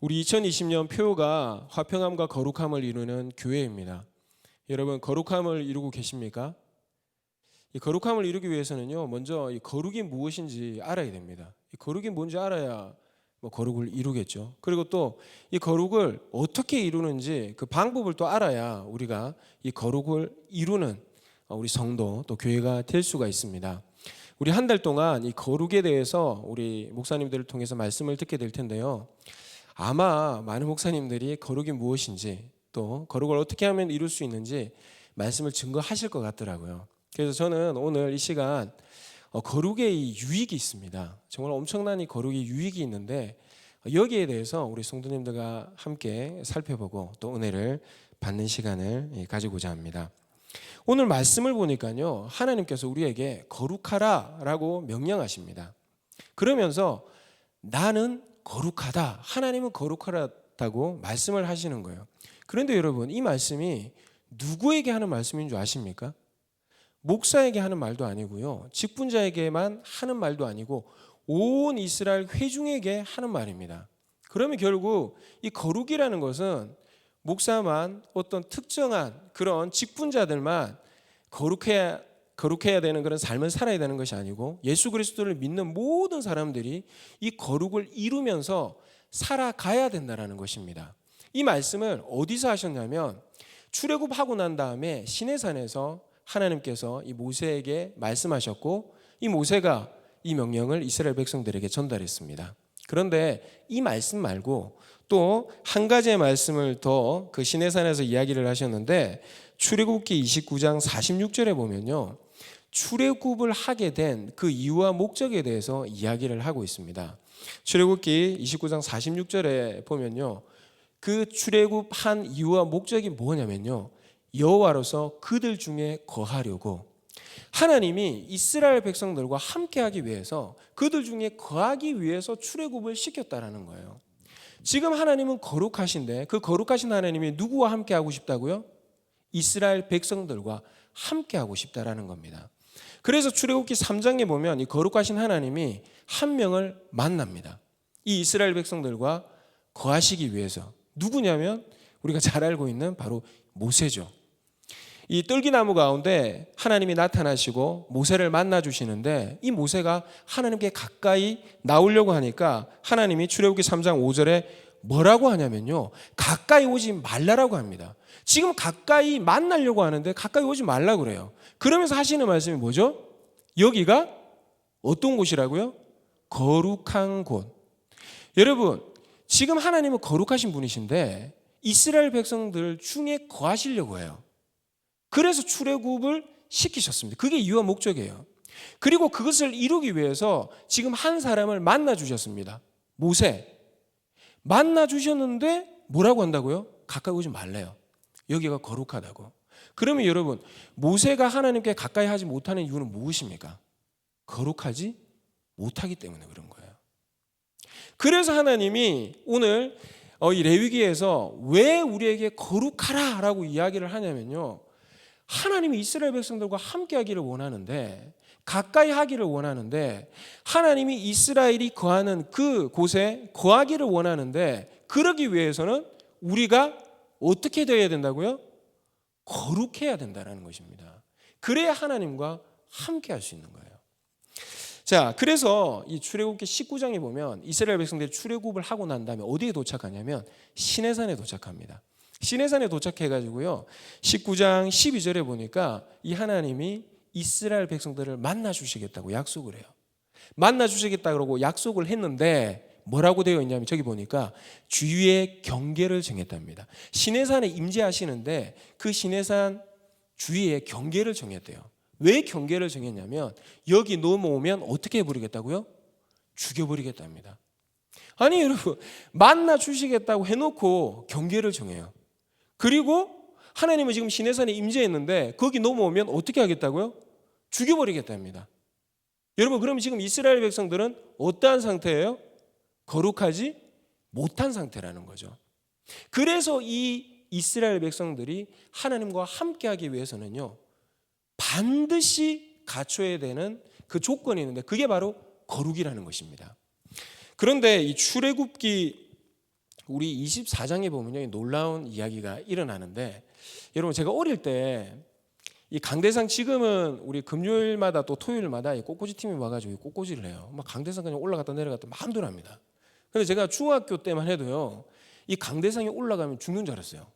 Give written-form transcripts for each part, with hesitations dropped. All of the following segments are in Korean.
우리 2020년 표가 화평함과 거룩함을 이루는 교회입니다. 여러분, 거룩함을 이루고 계십니까? 이 거룩함을 이루기 위해서는요, 먼저 이 거룩이 무엇인지 알아야 됩니다. 이 거룩이 뭔지 알아야 거룩을 이루겠죠. 그리고 또 이 거룩을 어떻게 이루는지 그 방법을 또 알아야 우리가 이 거룩을 이루는 우리 성도 또 교회가 될 수가 있습니다. 우리 한 달 동안 이 거룩에 대해서 우리 목사님들을 통해서 말씀을 듣게 될 텐데요. 아마 많은 목사님들이 거룩이 무엇인지 또 거룩을 어떻게 하면 이룰 수 있는지 말씀을 증거하실 것 같더라고요. 그래서 저는 오늘 이 시간 거룩의 이 유익이 있습니다. 정말 엄청난 이 거룩의 유익이 있는데 여기에 대해서 우리 성도님들과 함께 살펴보고 또 은혜를 받는 시간을 가지고자 합니다. 오늘 말씀을 보니까요, 하나님께서 우리에게 거룩하라라고 명령하십니다. 그러면서 나는 거룩하다, 하나님은 거룩하다고 말씀을 하시는 거예요. 그런데 여러분, 이 말씀이 누구에게 하는 말씀인 줄 아십니까? 목사에게 하는 말도 아니고요, 직분자에게만 하는 말도 아니고 온 이스라엘 회중에게 하는 말입니다. 그러면 결국 이 거룩이라는 것은 목사만, 어떤 특정한 그런 직분자들만 거룩해야 되는 그런 삶을 살아야 되는 것이 아니고 예수 그리스도를 믿는 모든 사람들이 이 거룩을 이루면서 살아가야 된다는 것입니다. 이 말씀을 어디서 하셨냐면 출애굽하고 난 다음에 시내산에서 하나님께서 이 모세에게 말씀하셨고 이 모세가 이 명령을 이스라엘 백성들에게 전달했습니다. 그런데 이 말씀 말고 또 한 가지의 말씀을 더 그 시내산에서 이야기를 하셨는데 출애굽기 29장 46절에 보면요, 출애굽을 하게 된 그 이유와 목적에 대해서 이야기를 하고 있습니다. 출애굽기 29장 46절에 보면요, 그 출애굽한 이유와 목적이 뭐냐면요, 여호와로서 그들 중에 거하려고 하나님이 이스라엘 백성들과 함께하기 위해서 그들 중에 거하기 위해서 출애굽을 시켰다라는 거예요. 지금 하나님은 거룩하신데 그 거룩하신 하나님이 누구와 함께하고 싶다고요? 이스라엘 백성들과 함께하고 싶다라는 겁니다. 그래서 출애굽기 3장에 보면 이 거룩하신 하나님이 한 명을 만납니다. 이 이스라엘 백성들과 거하시기 위해서. 누구냐면 우리가 잘 알고 있는 바로 모세죠. 이 뜰기나무 가운데 하나님이 나타나시고 모세를 만나 주시는데 이 모세가 하나님께 가까이 나오려고 하니까 하나님이 출애굽기 3장 5절에 뭐라고 하냐면요, 가까이 오지 말라라고 합니다. 지금 가까이 만나려고 하는데 가까이 오지 말라고 그래요. 그러면서 하시는 말씀이 뭐죠? 여기가 어떤 곳이라고요? 거룩한 곳. 여러분, 지금 하나님은 거룩하신 분이신데 이스라엘 백성들 중에 거하시려고 해요. 그래서 출애굽을 시키셨습니다. 그게 이유와 목적이에요. 그리고 그것을 이루기 위해서 지금 한 사람을 만나 주셨습니다. 모세. 만나 주셨는데 뭐라고 한다고요? 가까이 오지 말래요. 여기가 거룩하다고. 그러면 여러분, 모세가 하나님께 가까이 하지 못하는 이유는 무엇입니까? 거룩하지 못하기 때문에 그런 거예요. 그래서 하나님이 오늘 이 레위기에서 왜 우리에게 거룩하라라고 이야기를 하냐면요, 하나님이 이스라엘 백성들과 함께 하기를 원하는데, 가까이 하기를 원하는데, 하나님이 이스라엘이 거하는 그 곳에 거하기를 원하는데, 그러기 위해서는 우리가 어떻게 되어야 된다고요? 거룩해야 된다는 것입니다. 그래야 하나님과 함께 할 수 있는 거예요. 자, 그래서 이 출애굽기 19장에 보면 이스라엘 백성들이 출애굽을 하고 난 다음에 어디에 도착하냐면 시내산에 도착합니다. 시내산에 도착해가지고요, 19장 12절에 보니까 이 하나님이 이스라엘 백성들을 만나 주시겠다고 약속을 해요. 만나 주시겠다 그러고 약속을 했는데 뭐라고 되어 있냐면 저기 보니까 주위의 경계를 정했답니다. 시내산에 임재하시는데 그 시내산 주위에 경계를 정했대요. 왜 경계를 정했냐면 여기 넘어오면 어떻게 해버리겠다고요? 죽여버리겠답니다. 아니 여러분, 만나 주시겠다고 해놓고 경계를 정해요. 그리고 하나님은 지금 시내산에 임재했는데 거기 넘어오면 어떻게 하겠다고요? 죽여버리겠답니다. 여러분, 그럼 지금 이스라엘 백성들은 어떠한 상태예요? 거룩하지 못한 상태라는 거죠. 그래서 이 이스라엘 백성들이 하나님과 함께하기 위해서는요, 반드시 갖춰야 되는 그 조건이 있는데 그게 바로 거룩이라는 것입니다. 그런데 이 출애굽기 우리 24장에 보면요, 놀라운 이야기가 일어나는데, 여러분 제가 어릴 때 이 강대상, 지금은 우리 금요일마다 또 토요일마다 이 꽃꽂이 팀이 와가지고 꽃꽂이를 해요. 막 강대상 그냥 올라갔다 내려갔다 마음대로 합니다. 근데 제가 중학교 때만 해도요, 이 강대상에 올라가면 죽는 줄 알았어요.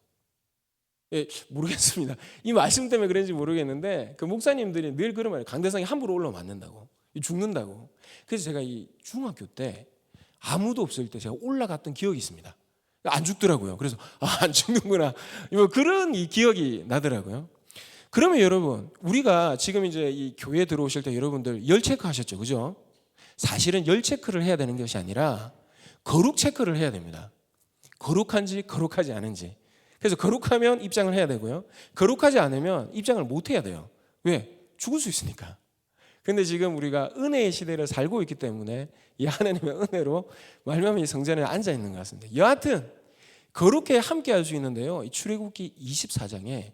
예, 모르겠습니다. 이 말씀 때문에 그런지 모르겠는데 그 목사님들이 늘 그런 말이에요. 강대상에 함부로 올라오면 안 된다고, 죽는다고. 그래서 제가 이 중학교 때 아무도 없을 때 제가 올라갔던 기억이 있습니다. 안 죽더라고요. 그래서 안 죽는구나, 뭐 그런 이 기억이 나더라고요. 그러면 여러분, 우리가 지금 이제 이 교회에 들어오실 때 여러분들 열 체크 하셨죠, 그죠? 사실은 열 체크를 해야 되는 것이 아니라 거룩 체크를 해야 됩니다. 거룩한지 거룩하지 않은지. 그래서 거룩하면 입장을 해야 되고요, 거룩하지 않으면 입장을 못 해야 돼요. 왜? 죽을 수 있으니까. 근데 지금 우리가 은혜의 시대를 살고 있기 때문에 이 하나님의 은혜로 말미암아 이 성전에 앉아 있는 것 같습니다. 여하튼 거룩해 함께 할 수 있는데요, 이 출애굽기 24장에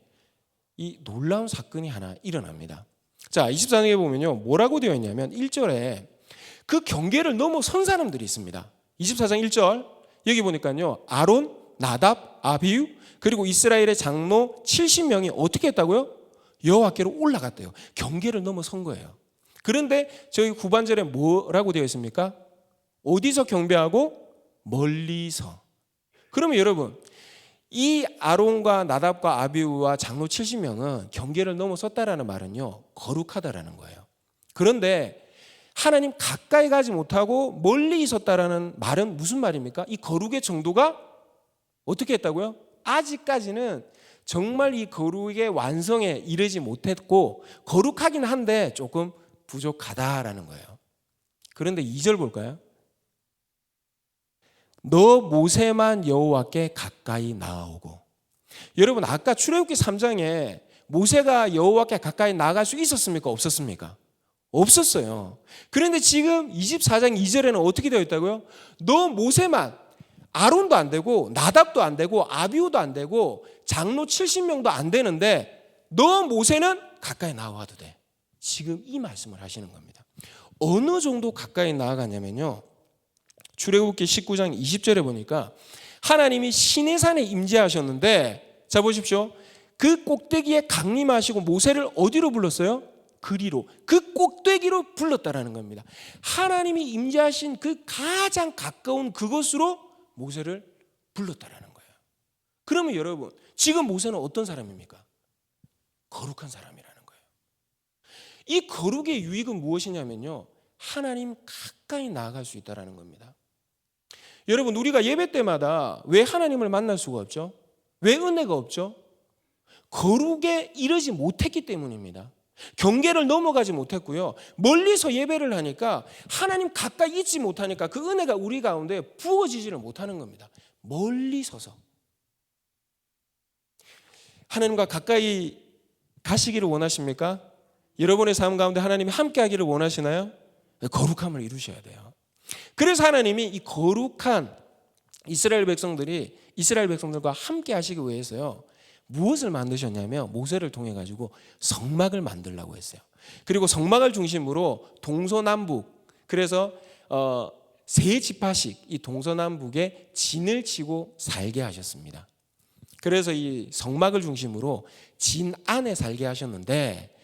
이 놀라운 사건이 하나 일어납니다. 자, 24장에 보면요, 뭐라고 되어 있냐면 1절에 그 경계를 넘어선 사람들이 있습니다. 24장 1절 여기 보니까요, 아론, 나답, 아비후 그리고 이스라엘의 장로 70명이 어떻게 했다고요? 여호와께로 올라갔대요. 경계를 넘어선 거예요. 그런데 저희 후반절에 뭐라고 되어 있습니까? 어디서 경배하고? 멀리서. 그러면 여러분, 이 아론과 나답과 아비후와 장로 70명은 경계를 넘어섰다라는 말은요, 거룩하다라는 거예요. 그런데 하나님 가까이 가지 못하고 멀리 있었다라는 말은 무슨 말입니까? 이 거룩의 정도가 어떻게 했다고요? 아직까지는 정말 이 거룩의 완성에 이르지 못했고 거룩하긴 한데 조금 부족하다라는 거예요. 그런데 2절 볼까요? 너 모세만 여호와께 가까이 나아오고. 여러분, 아까 출애굽기 3장에 모세가 여호와께 가까이 나아갈 수 있었습니까? 없었습니까? 없었어요. 그런데 지금 24장 2절에는 어떻게 되어 있다고요? 너 모세만, 아론도 안 되고 나답도 안 되고 아비후도 안 되고 장로 70명도 안 되는데 너 모세는 가까이 나와도 돼. 지금 이 말씀을 하시는 겁니다. 어느 정도 가까이 나아가냐면요, 출애굽기 19장 20절에 보니까 하나님이 시내산에 임재하셨는데, 자 보십시오, 그 꼭대기에 강림하시고 모세를 어디로 불렀어요? 그리로, 그 꼭대기로 불렀다라는 겁니다. 하나님이 임재하신 그 가장 가까운 그곳으로 모세를 불렀다라는 거예요. 그러면 여러분, 지금 모세는 어떤 사람입니까? 거룩한 사람이라는 거예요. 이 거룩의 유익은 무엇이냐면요, 하나님 가까이 나아갈 수 있다라는 겁니다. 여러분, 우리가 예배 때마다 왜 하나님을 만날 수가 없죠? 왜 은혜가 없죠? 거룩에 이르지 못했기 때문입니다. 경계를 넘어가지 못했고요, 멀리서 예배를 하니까 하나님 가까이 있지 못하니까 그 은혜가 우리 가운데 부어지지를 못하는 겁니다. 멀리 서서. 하나님과 가까이 가시기를 원하십니까? 여러분의 삶 가운데 하나님이 함께 하기를 원하시나요? 거룩함을 이루셔야 돼요. 그래서 하나님이 이 거룩한 이스라엘 백성들과 함께 하시기 위해서요, 무엇을 만드셨냐면 모세를 통해 가지고 성막을 만들라고 했어요. 그리고 성막을 중심으로 동서남북, 그래서 세 지파씩 이 동서남북에 진을 치고 살게 하셨습니다. 그래서 이 성막을 중심으로 진 안에 살게 하셨는데,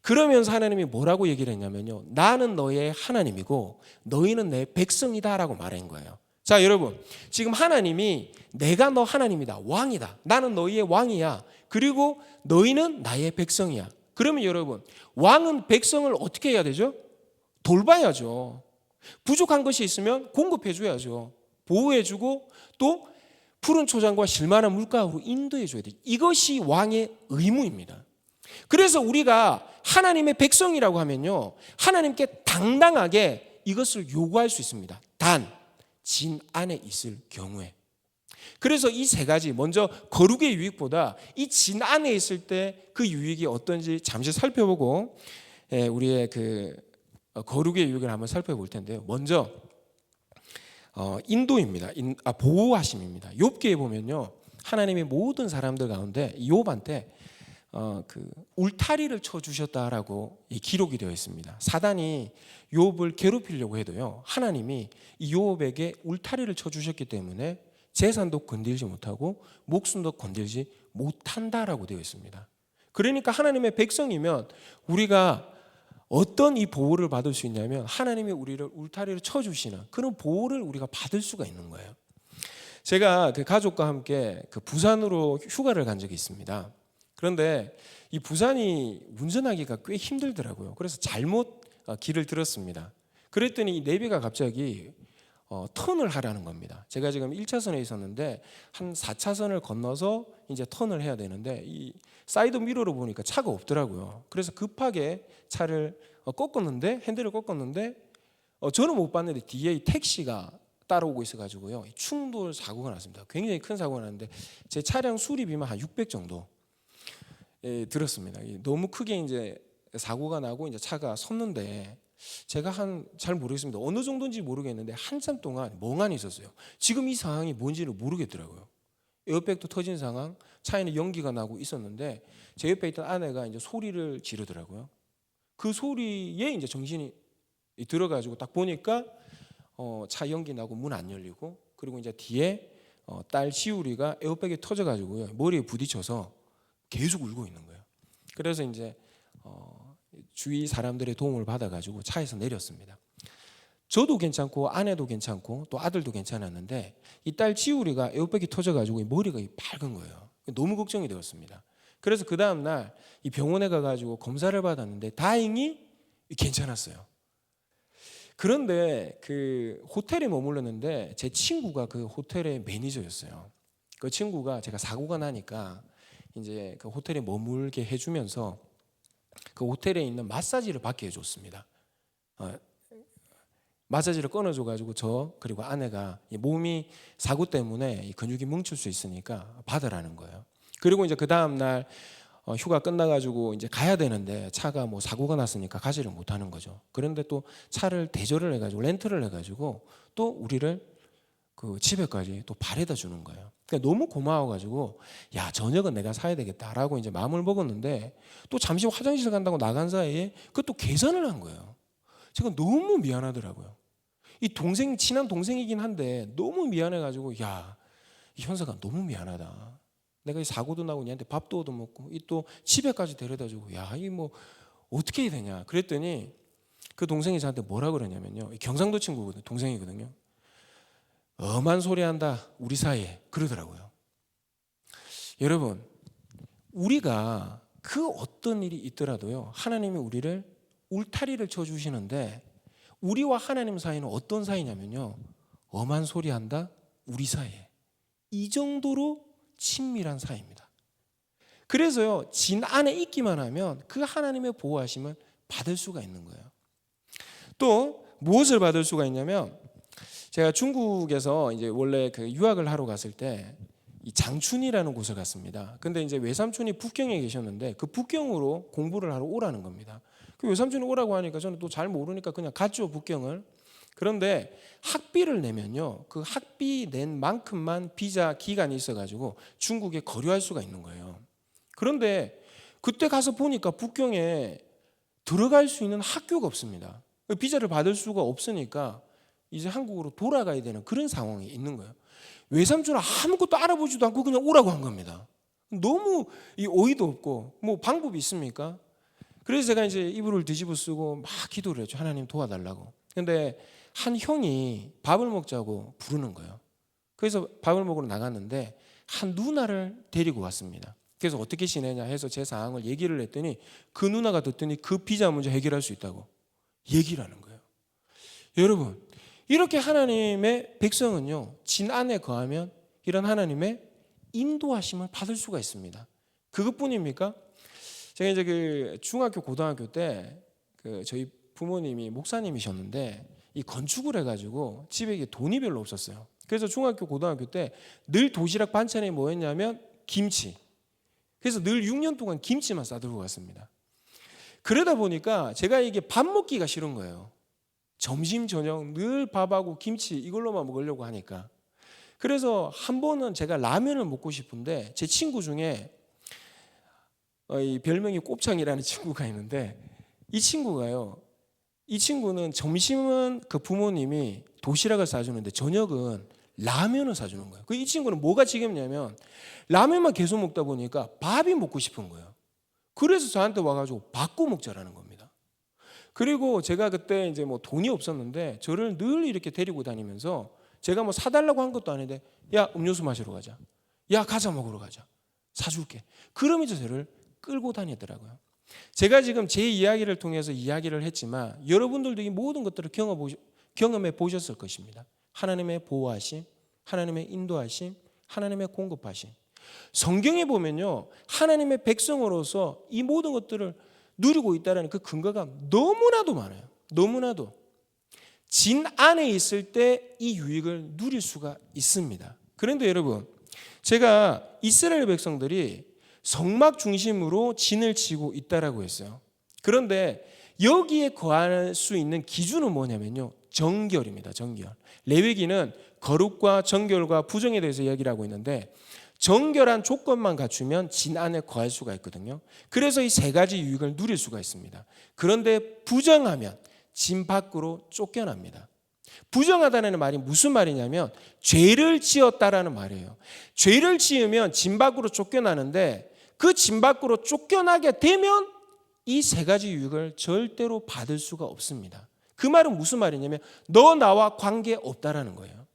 그러면서 하나님이 뭐라고 얘기를 했냐면요, 나는 너의 하나님이고 너희는 내 백성이다라고 말한 거예요. 자 여러분, 지금 하나님이 내가 너 하나님이다, 왕이다, 나는 너희의 왕이야, 그리고 너희는 나의 백성이야. 그러면 여러분, 왕은 백성을 어떻게 해야 되죠? 돌봐야죠. 부족한 것이 있으면 공급해줘야죠. 보호해주고 또 푸른 초장과 실만한 물가로 인도해줘야 돼요. 이것이 왕의 의무입니다. 그래서 우리가 하나님의 백성이라고 하면요, 하나님께 당당하게 이것을 요구할 수 있습니다. 단, 진 안에 있을 경우에. 그래서 이 세 가지, 먼저 거룩의 유익보다 이 진 안에 있을 때 그 유익이 어떤지 잠시 살펴보고 우리의 그 거룩의 유익을 한번 살펴볼 텐데요. 먼저 인도입니다. 보호하심입니다. 욥기에 보면요, 하나님이 모든 사람들 가운데 욥한테 그 울타리를 쳐 주셨다라고 기록이 되어 있습니다. 사단이 욥을 괴롭히려고 해도요, 하나님이 이 욥에게 울타리를 쳐 주셨기 때문에 재산도 건들지 못하고 목숨도 건들지 못한다라고 되어 있습니다. 그러니까 하나님의 백성이면 우리가 어떤 이 보호를 받을 수 있냐면 하나님이 우리를 울타리로 쳐주시는 그런 보호를 우리가 받을 수가 있는 거예요. 제가 그 가족과 함께 그 부산으로 휴가를 간 적이 있습니다. 그런데 이 부산이 운전하기가 꽤 힘들더라고요. 그래서 잘못 길을 들었습니다. 그랬더니 이 내비가 갑자기 턴을 하라는 겁니다. 제가 지금 1차선에 있었는데 한 4차선을 건너서 이제 턴을 해야 되는데 이 사이드 미러로 보니까 차가 없더라고요. 그래서 급하게 차를 꺾었는데 핸들을 꺾었는데 저는 못 봤는데 뒤에 이 택시가 따라오고 있어가지고요. 충돌 사고가 났습니다. 굉장히 큰 사고가 났는데 제 차량 수리비만 한 600 정도 들었습니다. 너무 크게 이제 사고가 나고 이제 차가 섰는데 제가 잘 모르겠습니다. 어느 정도인지 모르겠는데 한참 동안 멍하니 있었어요. 지금 이 상황이 뭔지를 모르겠더라고요. 에어백도 터진 상황, 차에는 연기가 나고 있었는데 제 옆에 있던 아내가 이제 소리를 지르더라고요. 그 소리에 이제 정신이 들어가지고 딱 보니까 차 연기 나고 문 안 열리고 그리고 이제 뒤에 딸 시우리가 에어백이 터져가지고요 머리에 부딪혀서 계속 울고 있는 거예요. 그래서 이제 주위 사람들의 도움을 받아가지고 차에서 내렸습니다. 저도 괜찮고 아내도 괜찮고 또 아들도 괜찮았는데 이 딸 지우리가 에어백이 터져가지고 머리가 밝은 거예요. 너무 걱정이 되었습니다. 그래서 그 다음 날 이 병원에 가가지고 검사를 받았는데 다행히 괜찮았어요. 그런데 그 호텔에 머물렀는데 제 친구가 그 호텔의 매니저였어요. 그 친구가 제가 사고가 나니까 이제 그 호텔에 머물게 해주면서 그 호텔에 있는 마사지를 받게 해줬습니다. 마사지를 끊어줘가지고 저 그리고 아내가 몸이 사고 때문에 이 근육이 뭉칠 수 있으니까 받으라는 거예요. 그리고 이제 그 다음 날 휴가 끝나가지고 이제 가야 되는데 차가 뭐 사고가 났으니까 가지를 못하는 거죠. 그런데 또 차를 대절을 해가지고 렌트를 해가지고 또 우리를 그 집에까지 또 바래다 주는 거예요. 그러니까 너무 고마워가지고 야 저녁은 내가 사야 되겠다라고 이제 마음을 먹었는데 또 잠시 화장실 간다고 나간 사이에 그것도 계산을 한 거예요. 제가 너무 미안하더라고요. 이 동생 친한 동생이긴 한데 너무 미안해가지고 야 이 현서가 너무 미안하다. 내가 이 사고도 나고 얘한테 밥도 얻어먹고 이 또 집에까지 데려다주고 야 이 뭐 어떻게 해야 되냐. 그랬더니 그 동생이 저한테 뭐라 그러냐면요. 경상도 친구거든요. 동생이거든요. 엄한 소리 한다 우리 사이에 그러더라고요. 여러분 우리가 그 어떤 일이 있더라도요 하나님이 우리를 울타리를 쳐주시는데 우리와 하나님 사이는 어떤 사이냐면요 엄한 소리 한다 우리 사이에 이 정도로 친밀한 사이입니다. 그래서요 진 안에 있기만 하면 그 하나님의 보호하심을 받을 수가 있는 거예요. 또 무엇을 받을 수가 있냐면 제가 중국에서 이제 원래 그 유학을 하러 갔을 때 이 장춘이라는 곳을 갔습니다. 근데 이제 외삼촌이 북경에 계셨는데 그 북경으로 공부를 하러 오라는 겁니다. 그 외삼촌이 오라고 하니까 저는 또 잘 모르니까 그냥 갔죠 북경을. 그런데 학비를 내면요 그 학비 낸 만큼만 비자 기간이 있어가지고 중국에 거류할 수가 있는 거예요. 그런데 그때 가서 보니까 북경에 들어갈 수 있는 학교가 없습니다. 비자를 받을 수가 없으니까 이제 한국으로 돌아가야 되는 그런 상황이 있는 거예요. 외삼촌은 아무것도 알아보지도 않고 그냥 오라고 한 겁니다. 너무 이 어이도 없고 뭐 방법이 있습니까? 그래서 제가 이제 이불을 뒤집어 쓰고 막 기도를 했죠. 하나님 도와달라고. 근데 한 형이 밥을 먹자고 부르는 거예요. 그래서 밥을 먹으러 나갔는데 한 누나를 데리고 왔습니다. 그래서 어떻게 지내냐 해서 제 상황을 얘기를 했더니 그 누나가 듣더니 그 비자 문제 해결할 수 있다고 얘기를 하는 거예요. 여러분 이렇게 하나님의 백성은요 진 안에 거하면 이런 하나님의 인도하심을 받을 수가 있습니다. 그것뿐입니까? 제가 이제 그 중학교 고등학교 때 그 저희 부모님이 목사님이셨는데 이 건축을 해가지고 집에 돈이 별로 없었어요. 그래서 중학교 고등학교 때 늘 도시락 반찬이 뭐였냐면 김치. 그래서 늘 6년 동안 김치만 싸들고 갔습니다. 그러다 보니까 제가 이게 밥 먹기가 싫은 거예요. 점심 저녁 늘 밥하고 김치 이걸로만 먹으려고 하니까. 그래서 한 번은 제가 라면을 먹고 싶은데 제 친구 중에 이 별명이 곱창이라는 친구가 있는데 이 친구는 점심은 그 부모님이 도시락을 싸주는데 저녁은 라면을 사주는 거예요. 이 친구는 뭐가 지겹냐면 라면만 계속 먹다 보니까 밥이 먹고 싶은 거예요. 그래서 저한테 와가지고 바꿔 먹자라는 겁니다. 그리고 제가 그때 이제 뭐 돈이 없었는데 저를 늘 이렇게 데리고 다니면서 제가 뭐 사달라고 한 것도 아닌데 야 음료수 마시러 가자. 야 과자 먹으러 가자. 사줄게. 그러면서 저를 끌고 다니더라고요. 제가 지금 제 이야기를 통해서 이야기를 했지만 여러분들도 이 모든 것들을 경험해 보셨을 것입니다. 하나님의 보호하심, 하나님의 인도하심, 하나님의 공급하심. 성경에 보면요, 하나님의 백성으로서 이 모든 것들을 누리고 있다는 그 근거가 너무나도 많아요. 너무나도 진 안에 있을 때 이 유익을 누릴 수가 있습니다. 그런데 여러분, 제가 이스라엘 백성들이 성막 중심으로 진을 치고 있다라고 했어요. 그런데 여기에 거할 수 있는 기준은 뭐냐면요, 정결입니다. 정결. 레위기는 거룩과 정결과 부정에 대해서 이야기를 하고 있는데 정결한 조건만 갖추면 진 안에 거할 수가 있거든요. 그래서 이 세 가지 유익을 누릴 수가 있습니다. 그런데 부정하면 진 밖으로 쫓겨납니다. 부정하다는 말이 무슨 말이냐면 죄를 지었다라는 말이에요. 죄를 지으면 진 밖으로 쫓겨나는데 그 진 밖으로 쫓겨나게 되면 이 세 가지 유익을 절대로 받을 수가 없습니다. 그 말은 무슨 말이냐면 너 나와 관계없다라는 거예요.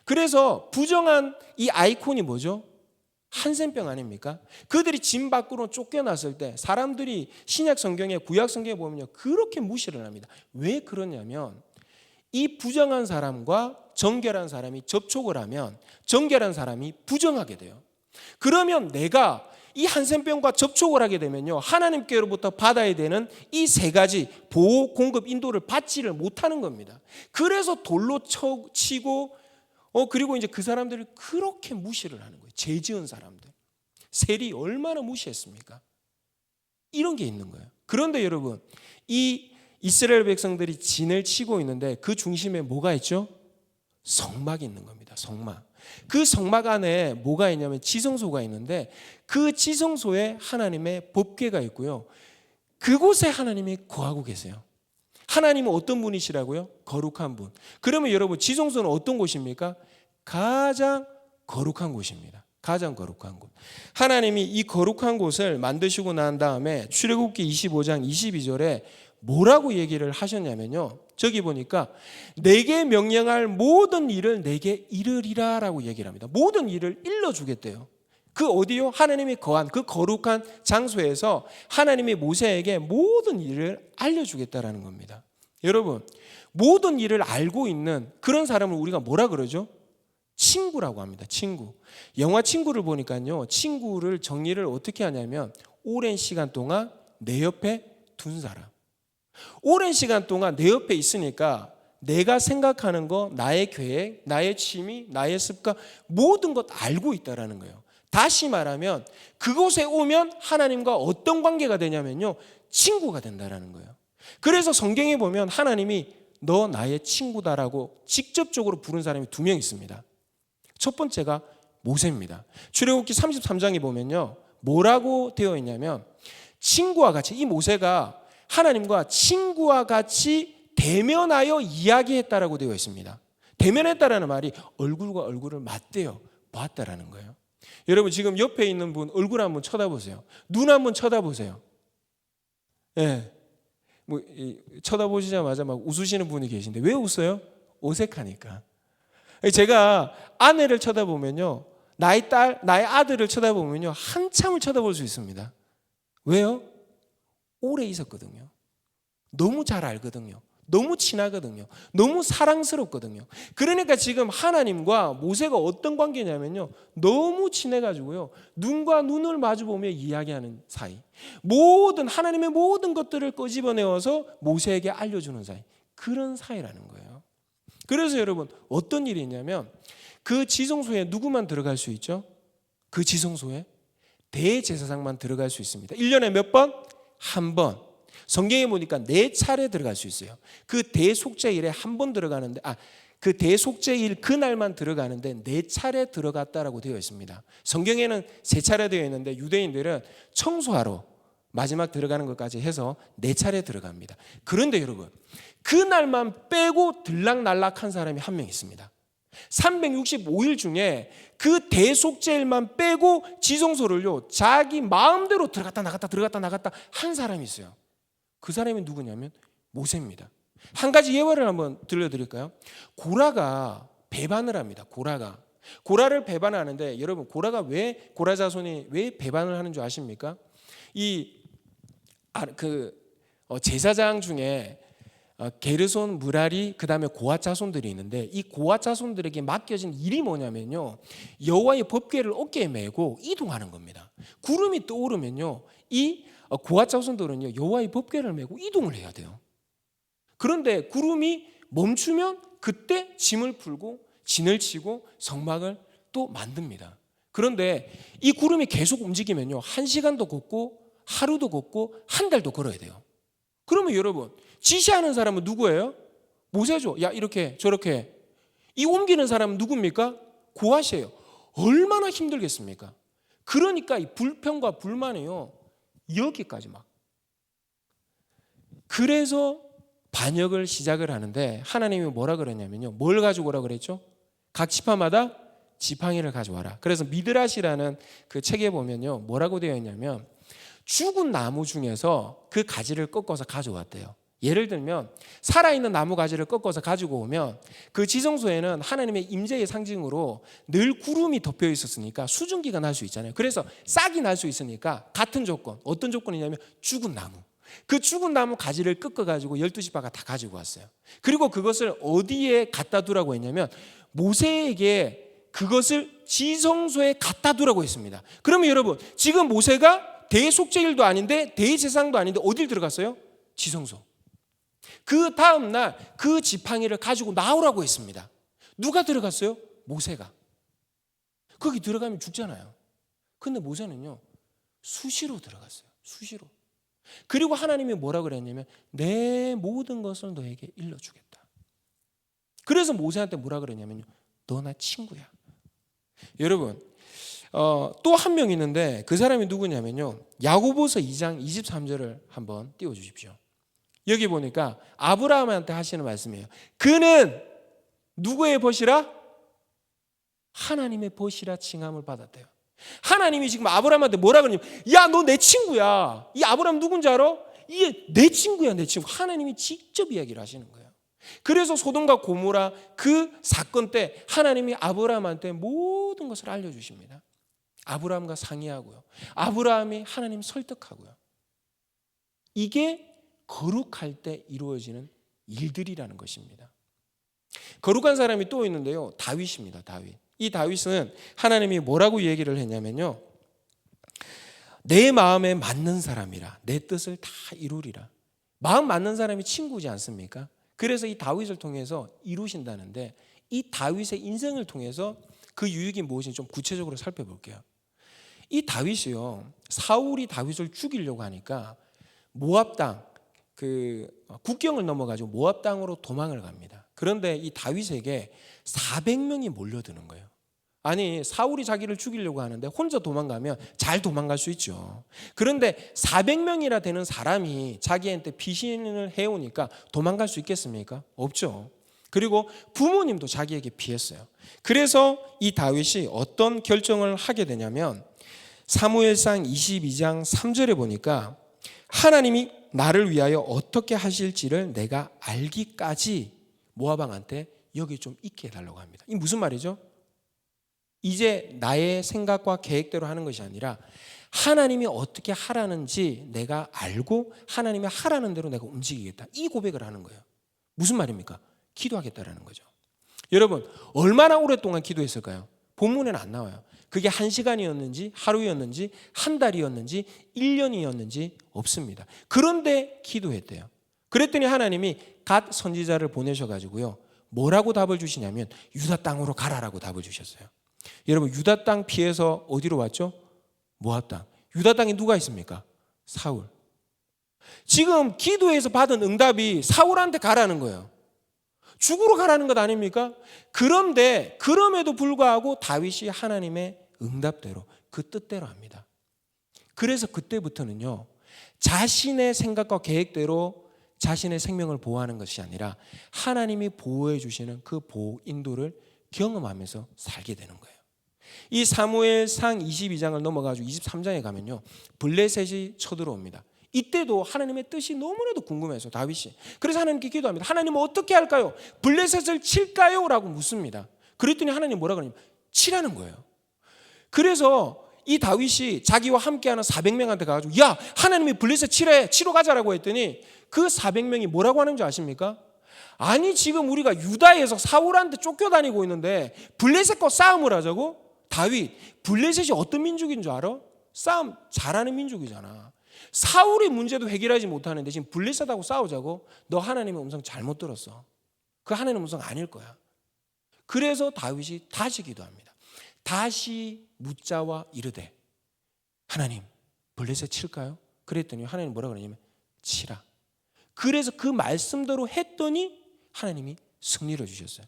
그래서 부정한 이 아이콘이 뭐죠? 한센병 아닙니까? 그들이 진 밖으로 쫓겨났을 때 사람들이 신약 성경에 구약 성경에 보면요 그렇게 무시를 합니다. 왜 그러냐면 이 부정한 사람과 정결한 사람이 접촉을 하면 정결한 사람이 부정하게 돼요. 그러면 내가 이 한센병과 접촉을 하게 되면요 하나님께로부터 받아야 되는 이 세 가지 보호, 공급, 인도를 받지를 못하는 겁니다. 그래서 돌로 치고 그리고 이제 그 사람들을 그렇게 무시를 하는 거예요. 죄 지은 사람들. 셀이 얼마나 무시했습니까? 이런 게 있는 거예요. 그런데 여러분, 이 이스라엘 백성들이 진을 치고 있는데 그 중심에 뭐가 있죠? 성막이 있는 겁니다. 성막. 그 성막 안에 뭐가 있냐면 지성소가 있는데 그 지성소에 하나님의 법궤가 있고요. 그곳에 하나님이 거하고 계세요. 하나님은 어떤 분이시라고요? 거룩한 분. 그러면 여러분 지성소는 어떤 곳입니까? 가장 거룩한 곳입니다. 가장 거룩한 곳. 하나님이 이 거룩한 곳을 만드시고 난 다음에 출애굽기 25장 22절에 뭐라고 얘기를 하셨냐면요. 저기 보니까 내게 명령할 모든 일을 내게 이르리라라고 얘기를 합니다. 모든 일을 일러주겠대요. 그 어디요? 하나님이 거한 그 거룩한 장소에서 하나님이 모세에게 모든 일을 알려주겠다라는 겁니다. 여러분, 모든 일을 알고 있는 그런 사람을 우리가 뭐라 그러죠? 친구라고 합니다. 친구. 영화 친구를 보니까요. 친구를 정리를 어떻게 하냐면 오랜 시간 동안 내 옆에 둔 사람. 오랜 시간 동안 내 옆에 있으니까 내가 생각하는 거, 나의 계획, 나의 취미, 나의 습관 모든 것 알고 있다라는 거예요. 다시 말하면 그곳에 오면 하나님과 어떤 관계가 되냐면요. 친구가 된다라는 거예요. 그래서 성경에 보면 하나님이 너 나의 친구다라고 직접적으로 부른 사람이 2명 있습니다. 첫 번째가 모세입니다. 출애굽기 33장에 보면요. 뭐라고 되어 있냐면 친구와 같이 이 모세가 하나님과 친구와 같이 대면하여 이야기했다라고 되어 있습니다. 대면했다라는 말이 얼굴과 얼굴을 맞대어 봤다라는 거예요. 여러분 지금 옆에 있는 분 얼굴 한번 쳐다보세요. 눈 한번 쳐다보세요. 예. 뭐 쳐다보시자마자 막 웃으시는 분이 계신데 왜 웃어요? 어색하니까. 제가 아내를 쳐다보면요, 나의 딸, 나의 아들을 쳐다보면요, 한참을 쳐다볼 수 있습니다. 왜요? 오래 있었거든요. 너무 잘 알거든요. 너무 친하거든요. 너무 사랑스럽거든요. 그러니까 지금 하나님과 모세가 어떤 관계냐면요, 너무 친해가지고요, 눈과 눈을 마주보며 이야기하는 사이. 하나님의 모든 것들을 끄집어내어서 모세에게 알려주는 사이. 그런 사이라는 거예요. 그래서 여러분 어떤 일이 있냐면 그 지성소에 누구만 들어갈 수 있죠? 그 지성소에 대제사장만 들어갈 수 있습니다. 1년에 몇 번? 한 번. 성경에 보니까 4차례 들어갈 수 있어요. 그 대속죄일에 한 번 들어가는데 그 대속죄일 그날만 들어가는데 4차례 들어갔다라고 되어 있습니다. 성경에는 3차례 되어 있는데 유대인들은 청소하러 마지막 들어가는 것까지 해서 4차례 들어갑니다. 그런데 여러분 그날만 빼고 들락날락한 사람이 한 명 있습니다. 365일 중에 그 대속죄일만 빼고 지성소를요 자기 마음대로 들어갔다 나갔다 한 사람이 있어요. 그 사람이 누구냐면 모세입니다. 한 가지 예화를 한번 들려드릴까요? 고라가 배반을 합니다. 고라를 배반하는데, 여러분 고라가 왜, 고라 자손이 왜 배반을 하는 줄 아십니까? 제사장 중에 게르손, 무라리, 그 다음에 고핫 자손들이 있는데, 이 고핫 자손들에게 맡겨진 일이 뭐냐면요, 여호와의 법궤를 어깨에 메고 이동하는 겁니다. 구름이 떠오르면요, 이 고핫 자손들은요 여호와의 법궤를 메고 이동을 해야 돼요. 그런데 구름이 멈추면 그때 짐을 풀고 진을 치고 성막을 또 만듭니다. 그런데 이 구름이 계속 움직이면요 1시간도 걷고 하루도 걷고 한 달도 걸어야 돼요. 그러면 여러분, 지시하는 사람은 누구예요? 모세죠. 야, 이렇게 저렇게. 이 옮기는 사람은 누굽니까? 고핫이에요. 얼마나 힘들겠습니까? 그러니까 이 불평과 불만이요 여기까지 막. 그래서 반역을 시작을 하는데, 하나님이 뭐라 그러냐면요, 뭘 가지고 오라 그랬죠? 각 지파마다 지팡이를 가져와라. 그래서 미드라시라는 그 책에 보면요 뭐라고 되어 있냐면, 죽은 나무 중에서 그 가지를 꺾어서 가져왔대요. 예를 들면 살아있는 나무 가지를 꺾어서 가지고 오면 그 지성소에는 하나님의 임재의 상징으로 늘 구름이 덮여 있었으니까 수증기가 날 수 있잖아요. 그래서 싹이 날 수 있으니까 같은 조건, 어떤 조건이냐면 죽은 나무, 그 죽은 나무 가지를 꺾어가지고 12지파가 다 가지고 왔어요. 그리고 그것을 어디에 갖다 두라고 했냐면 모세에게 그것을 지성소에 갖다 두라고 했습니다. 그러면 여러분, 지금 모세가 대속죄일도 아닌데 대제사장도 아닌데 어딜 들어갔어요? 지성소. 그 다음날 그 지팡이를 가지고 나오라고 했습니다. 누가 들어갔어요? 모세가. 거기 들어가면 죽잖아요. 근데 모세는요 수시로 들어갔어요. 수시로. 그리고 하나님이 뭐라 그랬냐면 내 모든 것을 너에게 일러주겠다. 그래서 모세한테 뭐라 그랬냐면요, 너 나 친구야. 여러분, 또 한 명 있는데 그 사람이 누구냐면요, 야고보서 2장 23절을 한번 띄워주십시오. 여기 보니까 아브라함한테 하시는 말씀이에요. 그는 누구의 벗이라? 하나님의 벗이라 칭함을 받았대요. 하나님이 지금 아브라함한테 뭐라 그러냐면, 야, 너 내 친구야. 이 아브라함 누군지 알아? 이게 내 친구야, 내 친구. 하나님이 직접 이야기를 하시는 거예요. 그래서 소돔과 고모라 그 사건 때 하나님이 아브라함한테 모든 것을 알려주십니다. 아브라함과 상의하고요, 아브라함이 하나님 설득하고요. 이게 거룩할 때 이루어지는 일들이라는 것입니다. 거룩한 사람이 또 있는데요, 다윗입니다. 다윗. 이 다윗은 하나님이 뭐라고 얘기를 했냐면요, 내 마음에 맞는 사람이라 내 뜻을 다 이루리라. 마음 맞는 사람이 친구지 않습니까? 그래서 이 다윗을 통해서 이루신다는데, 이 다윗의 인생을 통해서 그 유익이 무엇인지 좀 구체적으로 살펴볼게요. 이 다윗이요, 사울이 다윗을 죽이려고 하니까 모압 땅, 그 국경을 넘어가지고 모압 땅으로 도망을 갑니다. 그런데 이 다윗에게 400명이 몰려드는 거예요. 아니, 사울이 자기를 죽이려고 하는데 혼자 도망가면 잘 도망갈 수 있죠. 그런데 400명이나 되는 사람이 자기한테 피신을 해오니까 도망갈 수 있겠습니까? 없죠. 그리고 부모님도 자기에게 피했어요. 그래서 이 다윗이 어떤 결정을 하게 되냐면, 사무엘상 22장 3절에 보니까 하나님이 나를 위하여 어떻게 하실지를 내가 알기까지 모압 왕한테 여기 좀 있게 해달라고 합니다. 이 무슨 말이죠? 이제 나의 생각과 계획대로 하는 것이 아니라 하나님이 어떻게 하라는지 내가 알고 하나님이 하라는 대로 내가 움직이겠다, 이 고백을 하는 거예요. 무슨 말입니까? 기도하겠다라는 거죠. 여러분, 얼마나 오랫동안 기도했을까요? 본문에는 안 나와요. 그게 1시간이었는지 하루였는지 한 달이었는지 1년이었는지 없습니다. 그런데 기도했대요. 그랬더니 하나님이 갓 선지자를 보내셔가지고요, 뭐라고 답을 주시냐면 유다 땅으로 가라라고 답을 주셨어요. 여러분, 유다 땅 피해서 어디로 왔죠? 모압 땅. 유다 땅에 누가 있습니까? 사울. 지금 기도해서 받은 응답이 사울한테 가라는 거예요. 죽으러 가라는 것 아닙니까? 그런데 그럼에도 불구하고 다윗이 하나님의 응답대로 그 뜻대로 합니다. 그래서 그때부터는요, 자신의 생각과 계획대로 자신의 생명을 보호하는 것이 아니라 하나님이 보호해 주시는 그 보호 인도를 경험하면서 살게 되는 거예요. 이 사무엘상 22장을 넘어가지고 23장에 가면요, 블레셋이 쳐들어옵니다. 이때도 하나님의 뜻이 너무나도 궁금해서 다윗이, 그래서 하나님께 기도합니다. 하나님 어떻게 할까요? 블레셋을 칠까요? 라고 묻습니다. 그랬더니 하나님 뭐라 그러냐면 치라는 거예요. 그래서 이 다윗이 자기와 함께하는 400명한테 가가지고 야, 하나님이 블레셋 치러 가자라고 했더니 그 400명이 뭐라고 하는 줄 아십니까? 아니, 지금 우리가 유다에서 사울한테 쫓겨다니고 있는데 블레셋과 싸움을 하자고? 다윗, 블레셋이 어떤 민족인 줄 알아? 싸움 잘하는 민족이잖아. 사울의 문제도 해결하지 못하는데 지금 블레셋하고 싸우자고? 너 하나님의 음성 잘못 들었어. 그 하나님의 음성 아닐 거야. 그래서 다윗이 다시 기도합니다. 다시 묻자와 이르되 하나님, 블레셋 칠까요? 그랬더니 하나님 뭐라 그러냐면 치라. 그래서 그 말씀대로 했더니 하나님이 승리를 주셨어요.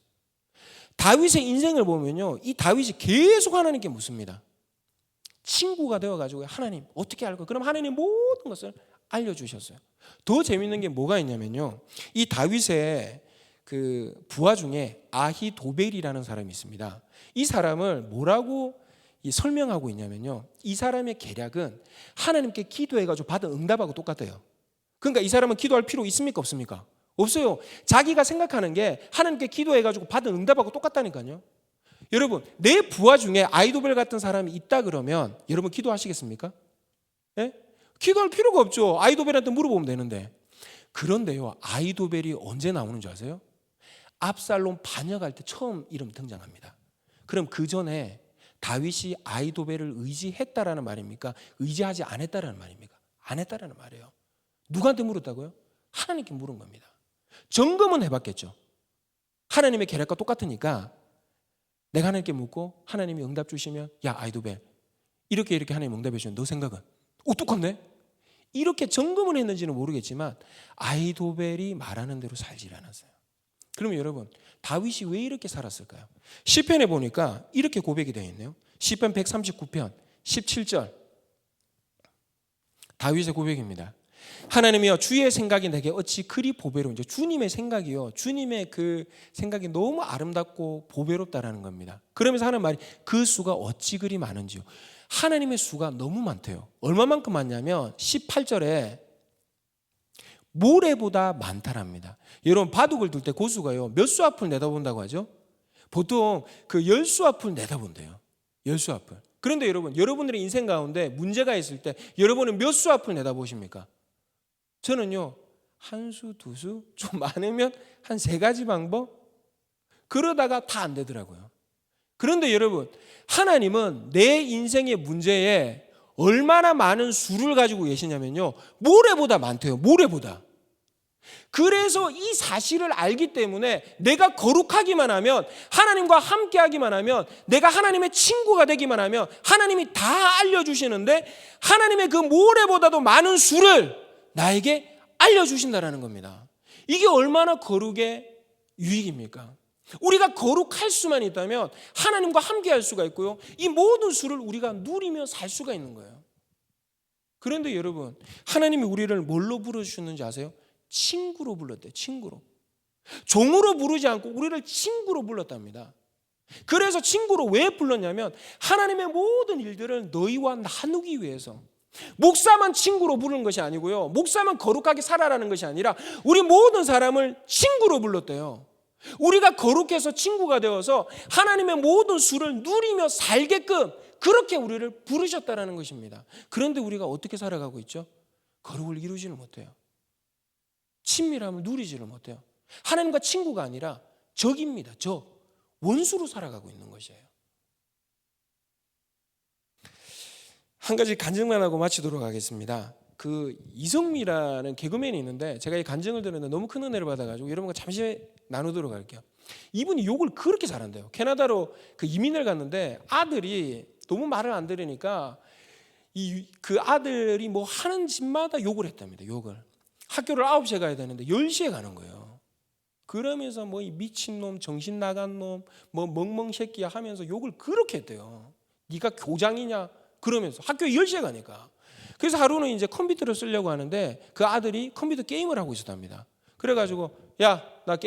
다윗의 인생을 보면요, 이 다윗이 계속 하나님께 묻습니다. 친구가 되어가지고 하나님 어떻게 할까요? 그럼 하나님 모든 것을 알려주셨어요. 더 재밌는 게 뭐가 있냐면요, 이 다윗의 그 부하 중에 아히도벨이라는 사람이 있습니다. 이 사람을 뭐라고 설명하고 있냐면요, 이 사람의 계략은 하나님께 기도해가지고 받은 응답하고 똑같아요. 그러니까 이 사람은 기도할 필요 있습니까? 없습니까? 없어요. 자기가 생각하는 게 하나님께 기도해가지고 받은 응답하고 똑같다니까요. 여러분, 내 부하 중에 아히도벨 같은 사람이 있다 그러면 여러분 기도하시겠습니까? 예? 기도할 필요가 없죠. 아히도벨한테 물어보면 되는데. 그런데요, 아히도벨이 언제 나오는 줄 아세요? 압살롬 반역할 때 처음 이름 등장합니다. 그럼 그 전에 다윗이 아히도벨을 의지했다라는 말입니까? 의지하지 않았다라는 말입니까? 안 했다라는 말이에요. 누구한테 물었다고요? 하나님께 물은 겁니다. 점검은 해봤겠죠. 하나님의 계략과 똑같으니까 내가 하나님께 묻고 하나님이 응답 주시면 야, 아히도벨 이렇게 하나님 응답해 주시면 너 생각은? 똑같네? 이렇게 점검을 했는지는 모르겠지만 아히도벨이 말하는 대로 살지 않았어요. 그러면 여러분, 다윗이 왜 이렇게 살았을까요? 시편에 보니까 이렇게 고백이 되어 있네요. 시편 139편 17절 다윗의 고백입니다. 하나님이여, 주의 생각이 내게 어찌 그리 보배로운지. 주님의 생각이요, 주님의 그 생각이 너무 아름답고 보배롭다라는 겁니다. 그러면서 하는 말이 그 수가 어찌 그리 많은지요. 하나님의 수가 너무 많대요. 얼마만큼 많냐면 18절에 모래보다 많다랍니다. 여러분, 바둑을 둘 때 고수가요 몇 수 앞을 내다본다고 하죠? 보통 그 10수 앞을 내다본대요. 10수 앞을. 그런데 여러분, 여러분들의 인생 가운데 문제가 있을 때 여러분은 몇 수 앞을 내다보십니까? 저는요, 한 수, 두 수, 좀 많으면 한 3가지 방법? 그러다가 다 안 되더라고요. 그런데 여러분, 하나님은 내 인생의 문제에 얼마나 많은 수를 가지고 계시냐면요, 모래보다 많대요. 모래보다. 그래서 이 사실을 알기 때문에 내가 거룩하기만 하면, 하나님과 함께 하기만 하면, 내가 하나님의 친구가 되기만 하면 하나님이 다 알려주시는데 하나님의 그 모래보다도 많은 수를 나에게 알려주신다는 겁니다. 이게 얼마나 거룩의 유익입니까? 우리가 거룩할 수만 있다면 하나님과 함께 할 수가 있고요, 이 모든 수를 우리가 누리며 살 수가 있는 거예요. 그런데 여러분, 하나님이 우리를 뭘로 부르셨는지 아세요? 친구로 불렀대요. 친구로. 종으로 부르지 않고 우리를 친구로 불렀답니다. 그래서 친구로 왜 불렀냐면 하나님의 모든 일들을 너희와 나누기 위해서. 목사만 친구로 부르는 것이 아니고요, 목사만 거룩하게 살아라는 것이 아니라 우리 모든 사람을 친구로 불렀대요. 우리가 거룩해서 친구가 되어서 하나님의 모든 수를 누리며 살게끔 그렇게 우리를 부르셨다라는 것입니다. 그런데 우리가 어떻게 살아가고 있죠? 거룩을 이루지를 못해요. 친밀함을 누리지를 못해요. 하나님과 친구가 아니라 적입니다. 적. 원수로 살아가고 있는 것이에요. 한 가지 간증만 하고 마치도록 하겠습니다. 그 이성미라는 개그맨이 있는데 제가 이 간증을 들었는데 너무 큰 은혜를 받아가지고 여러분과 잠시 나누도록 할게요. 이분이 욕을 그렇게 잘한대요. 캐나다로 그 이민을 갔는데 아들이 너무 말을 안 들으니까 그 아들이 뭐 하는 집마다 욕을 했답니다. 욕을. 학교를 9시에 가야 되는데 10시에 가는 거예요. 그러면서 뭐 이 미친놈, 정신 나간 놈, 뭐 멍멍 새끼야 하면서 욕을 그렇게 했대요. 네가 교장이냐? 그러면서 학교에 10시에 가니까. 그래서 하루는 이제 컴퓨터를 쓰려고 하는데 그 아들이 컴퓨터 게임을 하고 있었답니다. 그래가지고 야, 나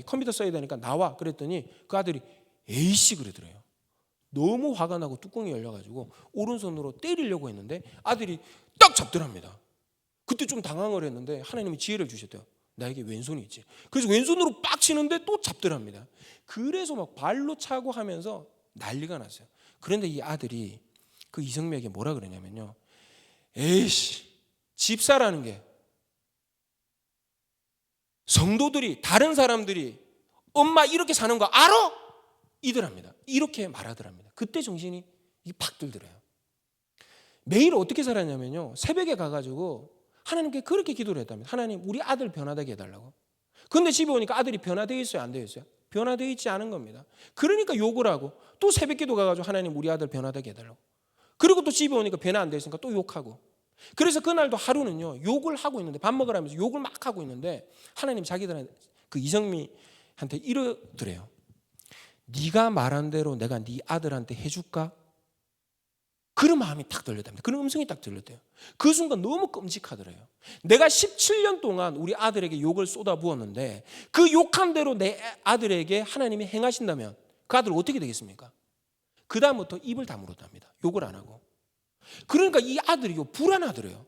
컴퓨터 써야 되니까 나와. 그랬더니 그 아들이 에이씨 그러더래요. 너무 화가 나고 뚜껑이 열려가지고 오른손으로 때리려고 했는데 아들이 딱 잡더랍니다. 그때 좀 당황을 했는데 하나님이 지혜를 주셨대요. 나에게 왼손이 있지. 그래서 왼손으로 빡 치는데 또 잡더랍니다. 그래서 막 발로 차고 하면서 난리가 났어요. 그런데 이 아들이 그 이성미에게 뭐라 그러냐면요. 에이씨, 집사라는 게 성도들이 다른 사람들이 엄마 이렇게 사는 거 알아? 이더랍니다. 이렇게 말하더랍니다. 그때 정신이 팍 들더래요. 매일 어떻게 살았냐면요. 새벽에 가가지고 하나님께 그렇게 기도를 했답니다. 하나님 우리 아들 변화되게 해달라고. 그런데 집에 오니까 아들이 변화되어 있어요? 안 되어 있어요? 변화되어 있지 않은 겁니다. 그러니까 욕을 하고 또 새벽 기도 가가지고 하나님 우리 아들 변화되게 해달라고. 그리고 또 집에 오니까 변화 안 되어 있으니까 또 욕하고. 그래서 그날도 하루는요. 욕을 하고 있는데 밥 먹으라면서 욕을 막 하고 있는데 하나님 자기들한테 그 이성미한테 이러더래요. 네가 말한 대로 내가 네 아들한테 해줄까? 그런 마음이 딱 들렸답니다. 그런 음성이 딱 들렸대요. 그 순간 너무 끔찍하더래요. 내가 17년 동안 우리 아들에게 욕을 쏟아부었는데 그 욕한 대로 내 아들에게 하나님이 행하신다면 그 아들 어떻게 되겠습니까? 그 다음부터 입을 다물었답니다. 욕을 안 하고. 그러니까 이 아들이요 불안하더래요.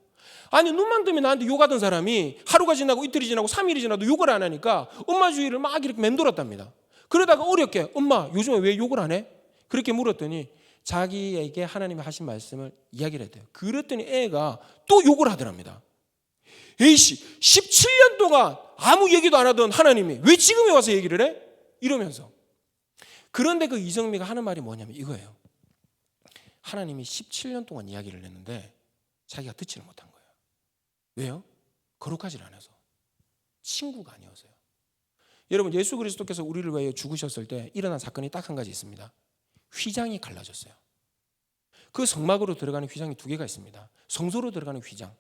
아니 눈만 뜨면 나한테 욕하던 사람이 하루가 지나고 이틀이 지나고 3일이 지나도 욕을 안 하니까 엄마 주위를 막 이렇게 맴돌았답니다. 그러다가 어렵게 엄마 요즘에 왜 욕을 안 해? 그렇게 물었더니 자기에게 하나님이 하신 말씀을 이야기를 했대요. 그랬더니 애가 또 욕을 하더랍니다. 에이씨 17년 동안 아무 얘기도 안 하던 하나님이 왜 지금에 와서 얘기를 해? 이러면서. 그런데 그 이성미가 하는 말이 뭐냐면 이거예요. 하나님이 17년 동안 이야기를 했는데 자기가 듣지를 못한 거예요. 왜요? 거룩하지 않아서. 친구가 아니어서요. 여러분 예수 그리스도께서 우리를 위하여 죽으셨을 때 일어난 사건이 딱 한 가지 있습니다. 휘장이 갈라졌어요. 그 성막으로 들어가는 휘장이 두 개가 있습니다. 성소로 들어가는 휘장,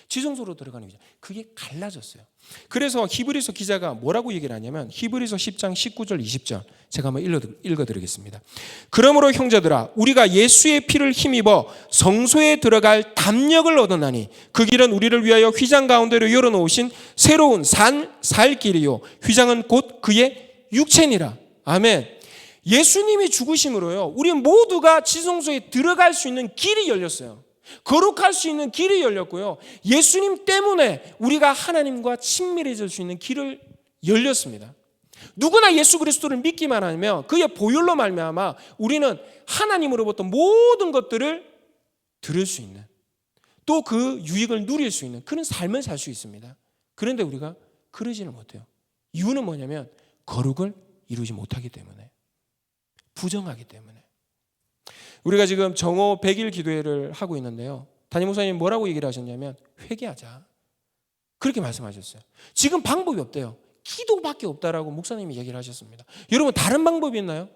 지성소로 들어가는 휘장. 그게 갈라졌어요. 그래서 히브리서 기자가 뭐라고 얘기를 하냐면 히브리서 10장 19절 20절 제가 한번 읽어드리겠습니다. 그러므로 형제들아 우리가 예수의 피를 힘입어 성소에 들어갈 담력을 얻었나니 그 길은 우리를 위하여 휘장 가운데로 열어놓으신 새로운 살 길이요 휘장은 곧 그의 육체니라. 아멘. 예수님이 죽으심으로요 우리 모두가 지성소에 들어갈 수 있는 길이 열렸어요. 거룩할 수 있는 길이 열렸고요. 예수님 때문에 우리가 하나님과 친밀해질 수 있는 길을 열렸습니다. 누구나 예수 그리스도를 믿기만 하면 그의 보혈로 말미암아 우리는 하나님으로부터 모든 것들을 들을 수 있는 또 그 유익을 누릴 수 있는 그런 삶을 살 수 있습니다. 그런데 우리가 그러지는 못해요. 이유는 뭐냐면 거룩을 이루지 못하기 때문에 부정하기 때문에. 우리가 지금 정오 100일 기도회를 하고 있는데요. 담임 목사님 뭐라고 얘기를 하셨냐면 회개하자. 그렇게 말씀하셨어요. 지금 방법이 없대요. 기도밖에 없다라고 목사님이 얘기를 하셨습니다. 여러분 다른 방법이 있나요?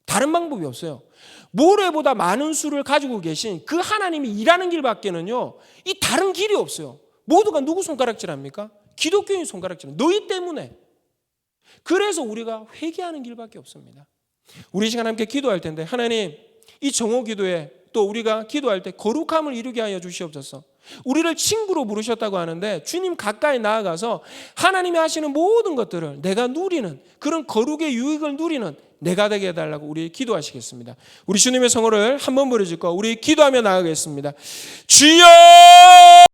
다른 방법이 없어요. 모래보다 많은 수를 가지고 계신 그 하나님이 일하는 길밖에는요. 이 다른 길이 없어요. 모두가 누구 손가락질합니까? 기독교인 손가락질. 너희 때문에. 그래서 우리가 회개하는 길밖에 없습니다. 우리 시간 함께 기도할 텐데 하나님 이 정오 기도에 또 우리가 기도할 때 거룩함을 이루게 하여 주시옵소서. 우리를 친구로 부르셨다고 하는데 주님 가까이 나아가서 하나님이 하시는 모든 것들을 내가 누리는 그런 거룩의 유익을 누리는 내가 되게 해달라고 우리 기도하시겠습니다. 우리 주님의 성호를 한번 부르짖고 우리 기도하며 나아가겠습니다. 주여